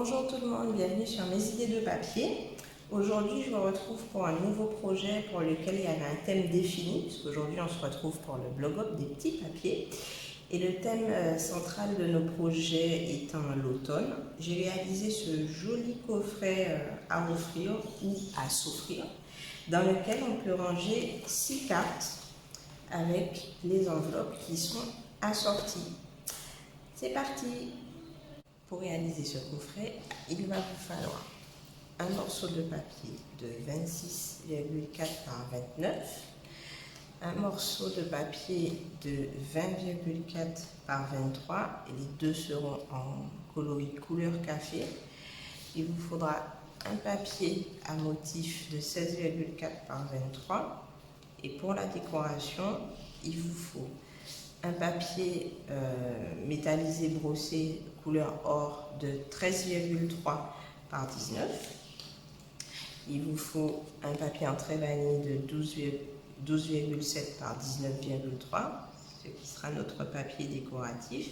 Bonjour tout le monde, bienvenue sur mes idées de papier. Aujourd'hui, je me retrouve pour un nouveau projet pour lequel il y avait un thème défini, puisqu'aujourd'hui on se retrouve pour le blog up des petits papiers. Et le thème central de nos projets étant l'automne, j'ai réalisé ce joli coffret à offrir ou à s'offrir, dans lequel on peut ranger 6 cartes avec les enveloppes qui sont assorties. C'est parti! Pour réaliser ce coffret, il va vous falloir un morceau de papier de 26,4 par 29, un morceau de papier de 20,4 par 23, et les deux seront en coloris couleur café. Il vous faudra un papier à motif de 16,4 par 23, et pour la décoration, il vous faut un papier métallisé brossé couleur or de 13,3 par 19. Il vous faut un papier en trait vanille de 12,7 par 19,3, ce qui sera notre papier décoratif.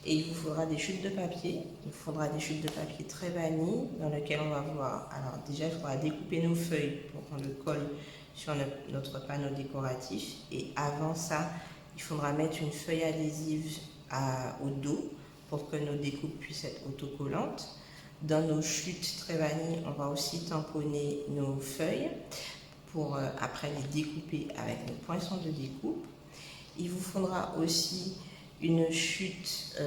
Et il vous faudra des chutes de papier. Il vous faudra des chutes de papier très vanille dans lesquelles on va voir. Alors déjà, il faudra découper nos feuilles pour qu'on le colle sur notre panneau décoratif. Et avant ça, il faudra mettre une feuille adhésive au dos pour que nos découpes puissent être autocollantes. Dans nos chutes très vanille, on va aussi tamponner nos feuilles pour après les découper avec nos poinçons de découpe. Il vous faudra aussi une chute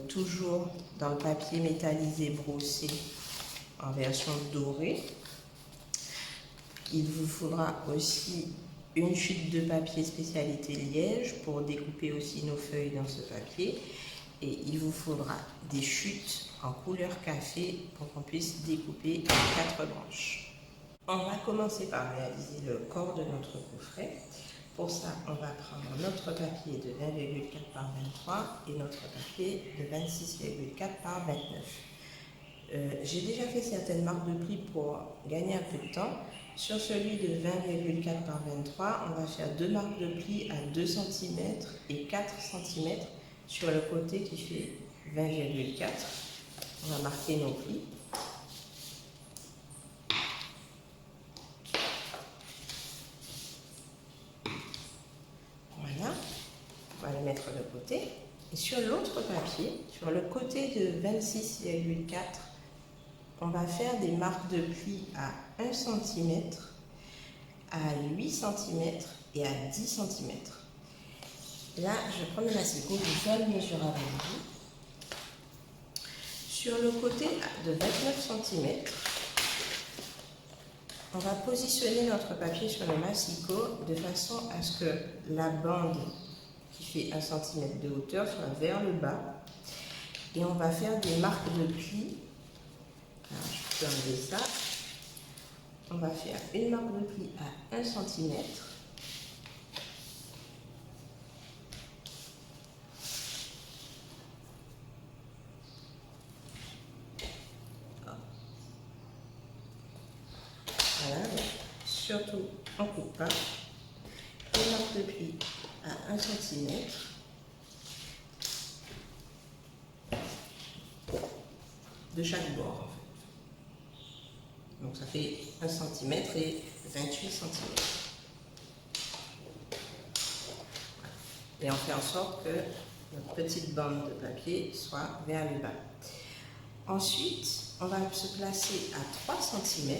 toujours dans le papier métallisé brossé en version dorée. Il vous faudra aussi une chute de papier spécialité liège pour découper aussi nos feuilles dans ce papier. Et il vous faudra des chutes en couleur café pour qu'on puisse découper en 4 branches. On va commencer par réaliser le corps de notre coffret. Pour ça, on va prendre notre papier de 20,4 par 23 et notre papier de 26,4 par 29. J'ai déjà fait certaines marques de pli pour gagner un peu de temps. Sur celui de 20,4 par 23, on va faire 2 marques de pli à 2 cm et 4 cm sur le côté qui fait 20,4. On va marquer nos plis. Voilà, on va les mettre de côté. Et sur l'autre papier, sur le côté de 26,4, on va faire des marques de pli à 1 cm, à 8 cm et à 10 cm. Là, je vais prendre le massicot, je vais faire le mesurage avec vous. Sur le côté de 29 cm, on va positionner notre papier sur le massicot de façon à ce que la bande qui fait 1 cm de hauteur soit vers le bas. Et on va faire des marques de pli. Alors, je peux enlever ça. On va faire une marque de pli à 1 cm. Voilà, donc, surtout on ne coupe pas. Une marque de pli à 1 cm. De chaque bord. Donc ça fait 1 cm et 28 cm. Et on fait en sorte que notre petite bande de papier soit vers le bas. Ensuite, on va se placer à 3 cm.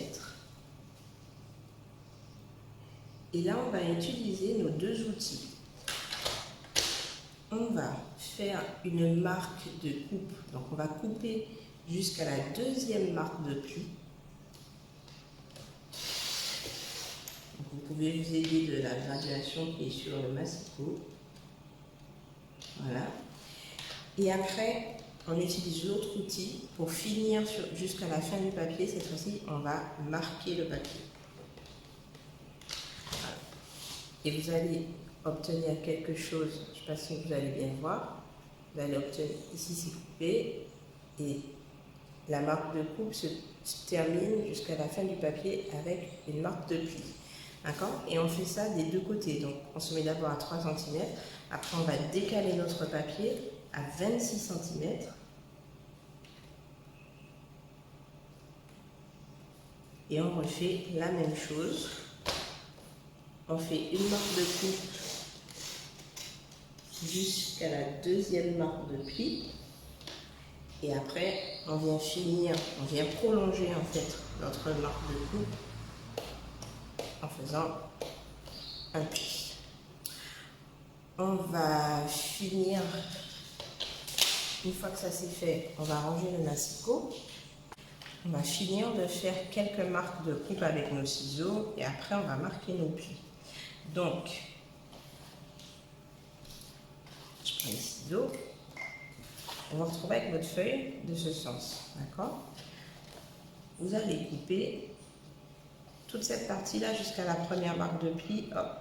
Et là, on va utiliser nos deux outils. On va faire une marque de coupe. Donc on va couper jusqu'à la deuxième marque de pli. Vous pouvez vous aider de la graduation qui est sur le massicot. Voilà. Et après, on utilise l'autre outil pour finir jusqu'à la fin du papier. Cette fois-ci, on va marquer le papier. Voilà. Et vous allez obtenir quelque chose, je ne sais pas si vous allez bien voir. Vous allez obtenir, ici c'est coupé, et la marque de coupe se termine jusqu'à la fin du papier avec une marque de pli. D'accord? Et on fait ça des deux côtés. Donc on se met d'abord à 3 cm, après on va décaler notre papier à 26 cm. Et on refait la même chose. On fait une marque de coupe jusqu'à la deuxième marque de pli. Et après, on vient finir, on vient prolonger en fait notre marque de coupe en faisant un pli. On va finir, une fois que ça c'est fait, on va ranger le massicot. On va finir de faire quelques marques de coupe avec nos ciseaux et après on va marquer nos plis. Donc, je prends les ciseaux. On va retrouver avec votre feuille de ce sens, d'accord? Vous allez couper toute cette partie-là jusqu'à la première marque de pli, hop,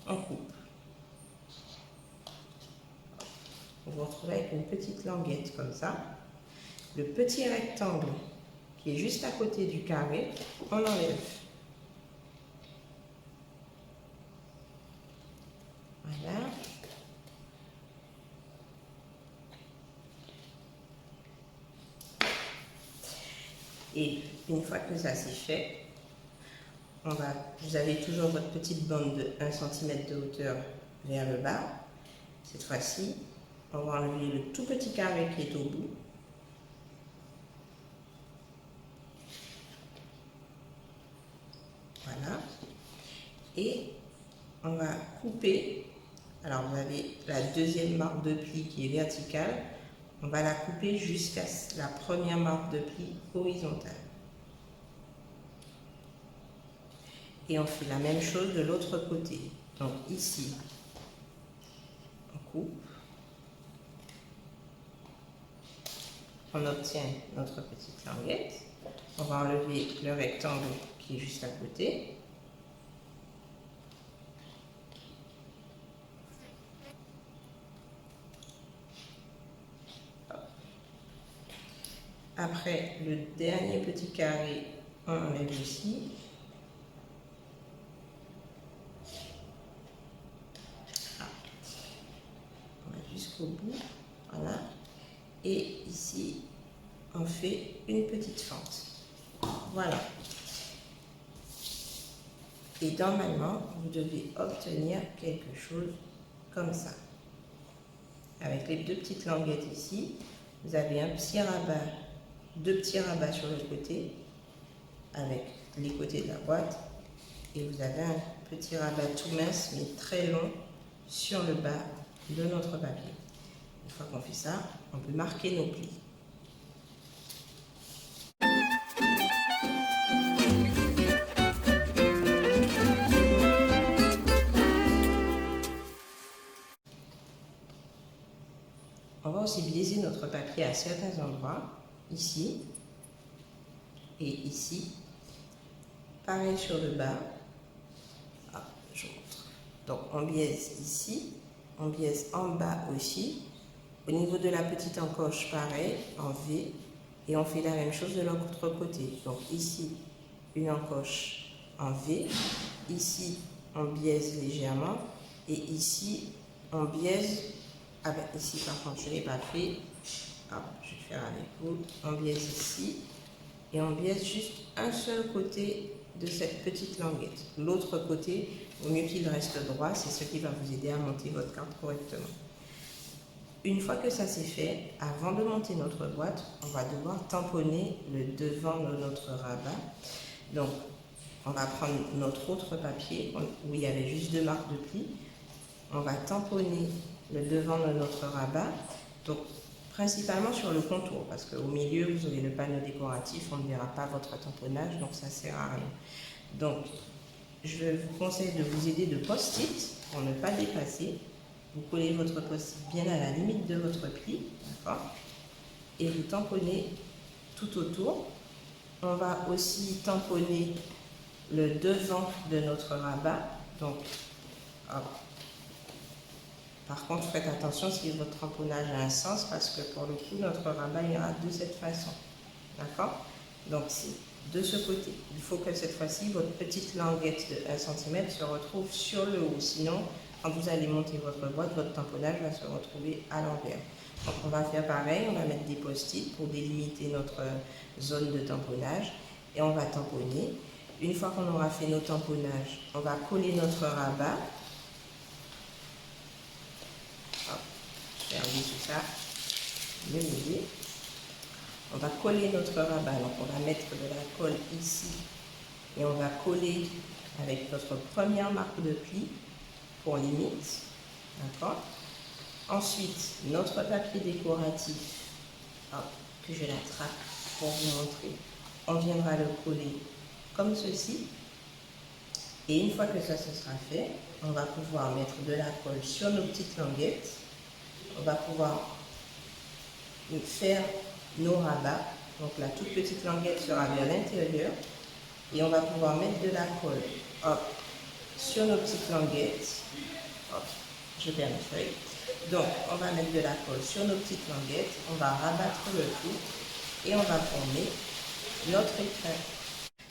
on coupe. Vous vous retrouvez avec une petite languette comme ça. Le petit rectangle qui est juste à côté du carré, on l'enlève. Voilà. Et une fois que ça c'est fait, vous avez toujours votre petite bande de 1 cm de hauteur vers le bas. Cette fois-ci, on va enlever le tout petit carré qui est au bout. Voilà. Et on va couper. Alors vous avez la deuxième marque de pli qui est verticale. On va la couper jusqu'à la première marque de pli horizontale. Et on fait la même chose de l'autre côté. Donc ici, on coupe. On obtient notre petite languette. On va enlever le rectangle qui est juste à côté. Après, le dernier petit carré, on enlève ici. On va jusqu'au bout. Voilà. Et ici, on fait une petite fente. Voilà. Et normalement, vous devez obtenir quelque chose comme ça. Avec les deux petites languettes ici, vous avez un petit rabat, deux petits rabats sur le côté, avec les côtés de la boîte. Et vous avez un petit rabat tout mince, mais très long, sur le bas de notre papier. Une fois qu'on fait ça, on peut marquer nos plis. On va aussi biaiser notre papier à certains endroits, ici et ici. Pareil sur le bas. Ah, je montre. Donc on biaise ici, on biaise en bas aussi. Au niveau de la petite encoche, pareil, en V. Et on fait la même chose de l'autre côté. Donc ici, une encoche en V. Ici, on biaise légèrement. Et ici, on biaise. Ah ben ici, par contre, je ne l'ai pas fait. Hop, je vais faire avec vous. On biaise ici. Et on biaise juste un seul côté de cette petite languette. L'autre côté, au mieux qu'il reste droit, c'est ce qui va vous aider à monter votre carte correctement. Une fois que ça c'est fait, avant de monter notre boîte, on va devoir tamponner le devant de notre rabat. Donc, on va prendre notre autre papier où il y avait juste 2 marques de pli. On va tamponner le devant de notre rabat. Donc, principalement sur le contour, parce qu'au milieu, vous avez le panneau décoratif, on ne verra pas votre tamponnage, donc ça ne sert à rien. Donc, je vous conseille de vous aider de post-it pour ne pas dépasser. Vous collez votre post-it bien à la limite de votre pli, d'accord? Et vous tamponnez tout autour. On va aussi tamponner le devant de notre rabat. Donc, hop. Par contre, faites attention si votre tamponnage a un sens, parce que pour le coup, notre rabat ira de cette façon. D'accord? Donc, c'est de ce côté. Il faut que cette fois-ci, votre petite languette de 1 cm se retrouve sur le haut. Sinon, quand vous allez monter votre boîte, votre tamponnage va se retrouver à l'envers. Donc, on va faire pareil. On va mettre des post-it pour délimiter notre zone de tamponnage. et on va tamponner. Une fois qu'on aura fait nos tamponnages, on va coller notre rabat. Hop, je vais enlever tout ça, le milieu. On va coller notre rabat, donc on va mettre de la colle ici et on va coller avec notre première marque de pli pour limite, d'accord. Ensuite, notre papier décoratif, hop, que je l'attrape pour vous montrer, on viendra le coller comme ceci. Et une fois que ça se sera fait, on va pouvoir mettre de la colle sur nos petites languettes. On va pouvoir faire nos rabats. Donc la toute petite languette sera vers l'intérieur. Et on va pouvoir mettre de la colle, hop, sur nos petites languettes. Hop, je perds mes feuilles. Donc on va mettre de la colle sur nos petites languettes. On va rabattre le tout et on va former notre écrin.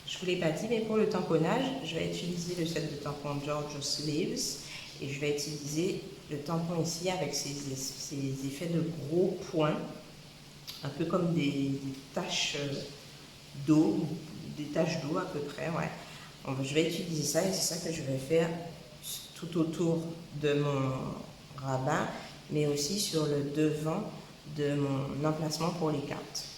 Je ne vous l'ai pas dit, mais pour le tamponnage, je vais utiliser le set de tampons George Sleeves et je vais utiliser le tampon ici avec ces effets de gros points, un peu comme des taches d'eau, à peu près, ouais. Je vais utiliser ça et c'est ça que je vais faire tout autour de mon rabat, mais aussi sur le devant de mon emplacement pour les cartes.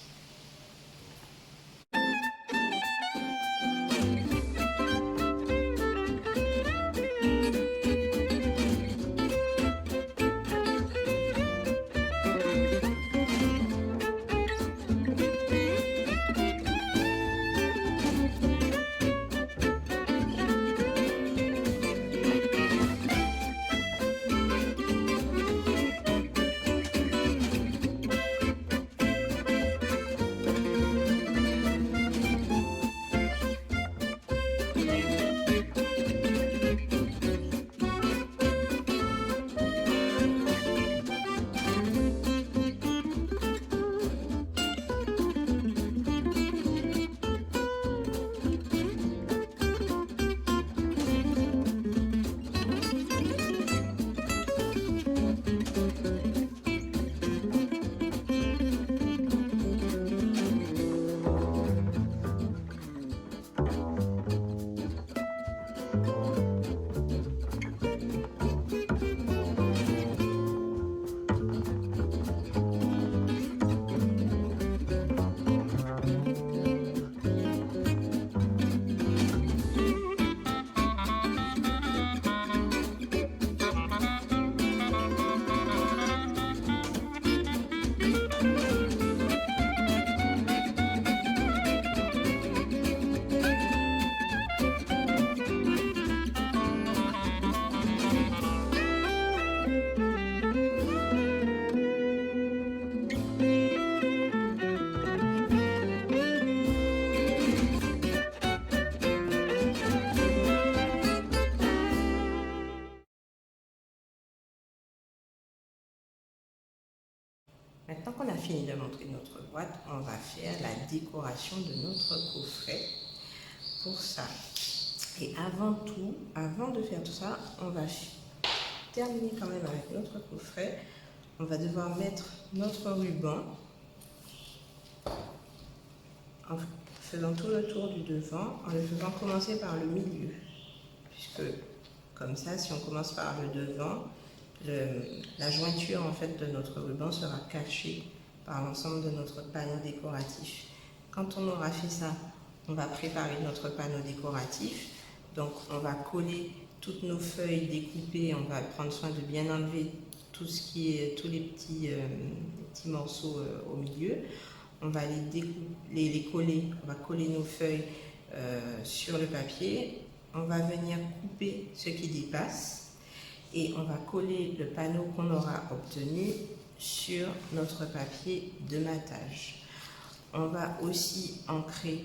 Maintenant qu'on a fini de montrer notre boîte, on va faire la décoration de notre coffret. Pour ça, et avant de faire tout ça, on va terminer quand même avec notre coffret. On va devoir mettre notre ruban en faisant tout le tour du devant, en le faisant commencer par le milieu. Puisque comme ça, si on commence par le devant, la jointure en fait de notre ruban sera cachée par l'ensemble de notre panneau décoratif. Quand on aura fait ça, on va préparer notre panneau décoratif. Donc on va coller toutes nos feuilles découpées, on va prendre soin de bien enlever tout ce qui est tous les petits morceaux au milieu. On va les coller, on va coller nos feuilles sur le papier. On va venir couper ce qui dépasse. Et on va coller le panneau qu'on aura obtenu sur notre papier de matage. On va aussi ancrer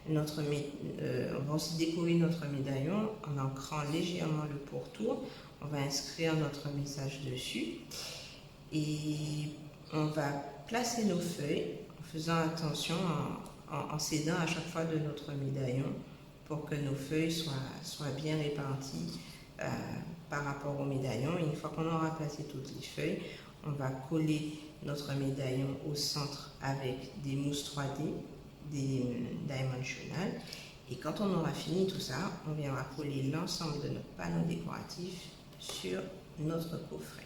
on va aussi décorer notre médaillon en ancrant légèrement le pourtour. On va inscrire notre message dessus et on va placer nos feuilles en faisant attention, en s'aidant à chaque fois de notre médaillon pour que nos feuilles soient bien réparties par rapport au médaillon. Et une fois qu'on aura placé toutes les feuilles, on va coller notre médaillon au centre avec des mousses 3D dimensional. Et quand on aura fini tout ça, on viendra coller l'ensemble de notre panneau décoratif sur notre coffret.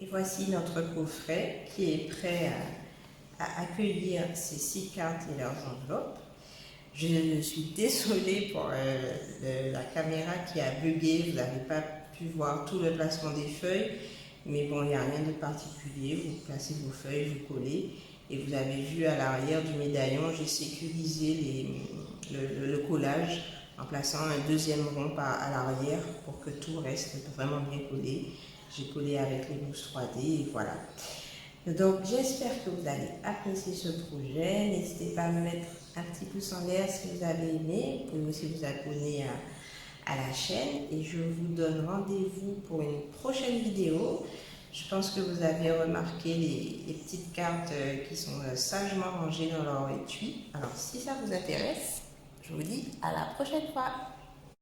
Et voici notre coffret qui est prêt à accueillir ces 6 cartes et leurs enveloppes. Je suis désolée pour la caméra qui a bugué, vous n'avez pas pu voir tout le placement des feuilles, mais bon, il n'y a rien de particulier, vous placez vos feuilles, vous collez, et vous avez vu à l'arrière du médaillon, j'ai sécurisé le collage en plaçant un deuxième rond à l'arrière pour que tout reste vraiment bien collé. J'ai collé avec les mousses 3D et voilà. Donc j'espère que vous allez apprécier ce projet. N'hésitez pas à me mettre un petit pouce en l'air si vous avez aimé. Vous pouvez aussi vous abonner à la chaîne et je vous donne rendez-vous pour une prochaine vidéo. Je pense que vous avez remarqué les petites cartes qui sont sagement rangées dans leur étui. Alors si ça vous intéresse, je vous dis à la prochaine fois.